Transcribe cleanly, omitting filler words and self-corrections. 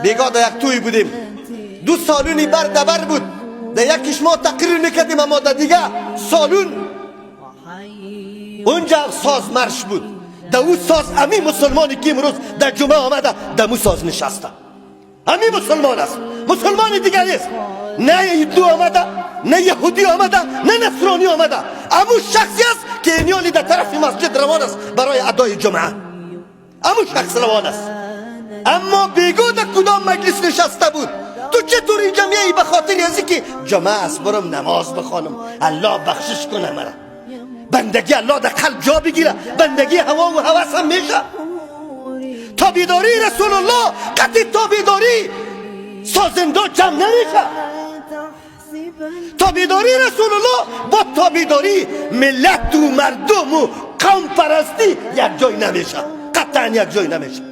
بیگاه در یک توی بودیم، 2 سالونی بر بود. در یکیش ما تقریر میکردیم، اما در دیگه سالون اونجا ساز مرش بود. در اون ساز امی مسلمانی که امروز در جمعه آمده در مو ساز نشسته، امی مسلمان است، مسلمانی دیگر نیست. نه هندو آمده، نه یهودی آمده، نه نصرانی آمده. امو شخصی است که اینیانی در طرف مسجد روان است برای ادای جمعه. امو شخص روان است، اما بیگو در کدام مجلس نشسته بود. تو چطور اینجا میایی به خاطر ازی که جمعه است برم نماز بخوانم، الله بخشش کنه مرا، بندگی الله در قلب جا بگیره، بندگی هوا و هوس هم میشه. تابیداری رسول الله قطعی تابیداری سازنده جمع نمیشه. تابیداری رسول الله با تابیداری ملت و مردم و قوم پرستی یک جای نمیشه، قطعا یک جای نمیشه.